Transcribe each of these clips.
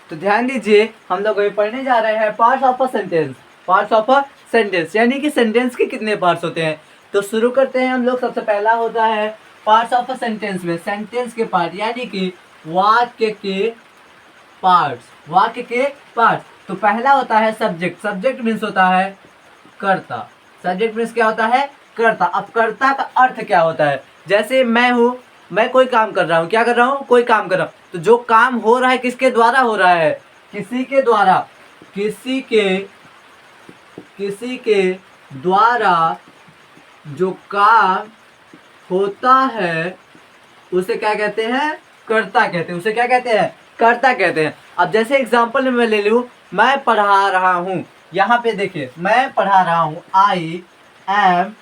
तो ध्यान दीजिए, हम लोग अभी पढ़ने जा रहे हैं parts of a sentence. Parts of a sentence यानी कि सेंटेंस के कितने पार्ट्स होते हैं। तो शुरू करते हैं हम लोग। सबसे पहला होता है पार्ट्स ऑफ अ सेंटेंस में सेंटेंस के पार्ट यानी कि वाक्य के पार्ट्स। वाक्य के पार्ट्स, तो पहला होता है सब्जेक्ट। सब्जेक्ट मीन्स होता है कर्ता। सब्जेक्ट मीन्स क्या होता है? कर्ता। अब कर्ता का अर्थ क्या होता है? जैसे मैं हूं, मैं कोई काम कर रहा हूं। क्या कर रहा हूं? कोई काम कर रहा हूं। तो जो काम हो रहा है किसके द्वारा हो रहा है? किसी के द्वारा। किसी के द्वारा जो काम होता है उसे क्या कहते हैं? कर्ता कहते हैं। उसे क्या कहते हैं? कर्ता कहते हैं। अब जैसे एग्जांपल में मैं ले लूं, मैं पढ़ा रहा हूं। यहाँ पे देखिए, मैं पढ़ा रहा हूं। I am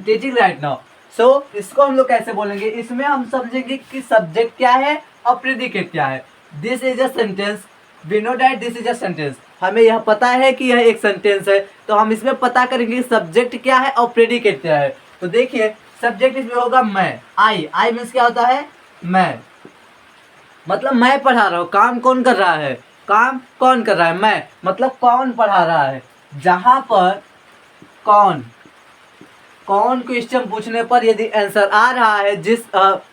teaching right now. So इसको हम लोग कैसे बोलेंगे? इसमें हम समझेंगे कि सब्जेक्ट क्या है और प्रेडिकेट क्या है। This is a sentence. We know that this is a sentence. हमें यह पता है कि यह एक सेंटेंस है, तो हम इसमें पता करेंगे सब्जेक्ट क्या है और प्रेडिकेट क्या है। तो देखिए, सब्जेक्ट इसमें होगा मैं। आई मीन्स क्या होता है? मैं। मतलब मैं पढ़ा रहा हूँ। काम कौन कर रहा है? काम कौन कर रहा है? मैं। मतलब कौन पढ़ा रहा है? जहां पर कौन क्वेश्चन पूछने पर यदि आंसर आ रहा है,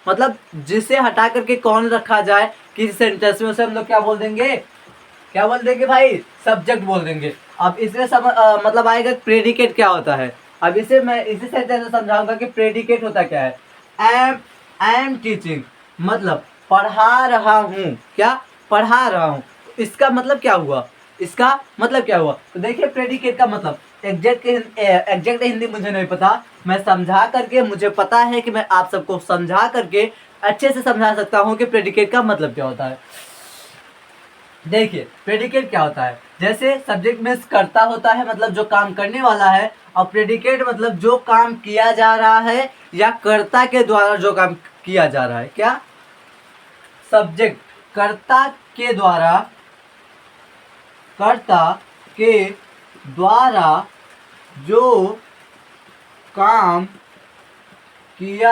मतलब जिसे हटा करके कौन रखा जाए किसी सेंटेंस में, उसे हम लोग क्या बोल देंगे? क्या बोल देंगे भाई? सब्जेक्ट बोल देंगे। अब इसमें मतलब आएगा प्रेडिकेट क्या होता है। अब मैं इसी सेंटेंस में समझाऊंगा कि प्रेडिकेट होता क्या है। आई एम टीचिंग मतलब पढ़ा रहा हूँ। क्या? पढ़ा रहा हूँ। इसका मतलब क्या हुआ? इसका मतलब क्या हुआ? तो देखिए, प्रेडिकेट का मतलब एग्जैक्ट हिंदी मुझे नहीं पता। मैं समझा करके, मुझे पता है कि मैं आप सबको समझा करके अच्छे से समझा सकता हूँ कि प्रेडिकेट का मतलब क्या होता है। देखिए, प्रेडिकेट क्या होता है? जैसे सब्जेक्ट मीन्स कर्ता होता है, मतलब जो काम करने वाला है, और प्रेडिकेट मतलब जो काम किया जा रहा है या कर्ता के द्वारा जो काम किया जा रहा है। क्या? सब्जेक्ट कर्ता के द्वारा जो काम किया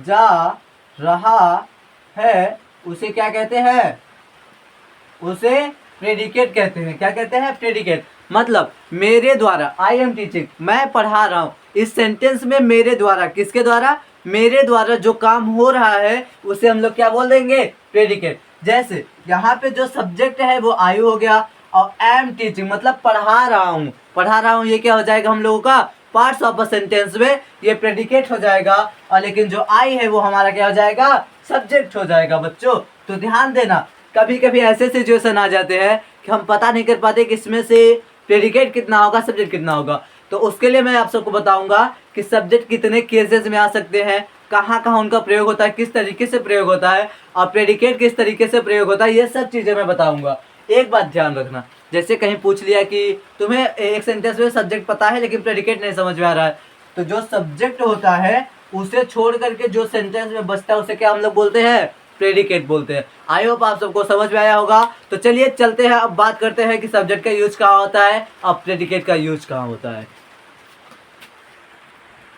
जा रहा है उसे क्या कहते हैं? उसे प्रेडिकेट कहते हैं। क्या कहते हैं? प्रेडिकेट। मतलब मेरे द्वारा, आई एम टीचिंग, मैं पढ़ा रहा हूं। इस सेंटेंस में मेरे द्वारा, किसके द्वारा? मेरे द्वारा जो काम हो रहा है उसे हम लोग क्या बोल देंगे? प्रेडिकेट। जैसे यहाँ पे जो सब्जेक्ट है वो आई हो गया, और एम टीचिंग मतलब पढ़ा रहा हूँ। पढ़ा रहा हूँ ये क्या हो जाएगा हम लोगों का? पार्ट्स ऑफ अ सेंटेंस में ये प्रेडिकेट हो जाएगा, और लेकिन जो आई है वो हमारा क्या हो जाएगा? सब्जेक्ट हो जाएगा बच्चों। तो ध्यान देना, कभी कभी ऐसे सिचुएशन आ जाते हैं कि हम पता नहीं कर पाते कि इसमें से प्रेडिकेट कितना होगा, सब्जेक्ट कितना होगा। तो उसके लिए मैं आप सबको बताऊंगा कि सब्जेक्ट कितने केसेस में आ सकते हैं, कहाँ कहाँ उनका प्रयोग होता है, किस तरीके से प्रयोग होता है, और प्रेडिकेट किस तरीके से प्रयोग होता है, ये सब चीजें मैं बताऊंगा। एक बात ध्यान रखना, जैसे कहीं पूछ लिया कि तुम्हें एक सेंटेंस में सब्जेक्ट पता है लेकिन प्रेडिकेट नहीं समझ में आ रहा है, तो जो सब्जेक्ट होता है उसे छोड़ करके जो सेंटेंस में बचता है उसे क्या हम लोग बोलते हैं? प्रेडिकेट बोलते हैं। आई होप आप सबको समझ में आया होगा। तो चलिए चलते हैं, अब बात करते हैं कि सब्जेक्ट का यूज कहाँ होता है और प्रेडिकेट का यूज कहाँ होता है।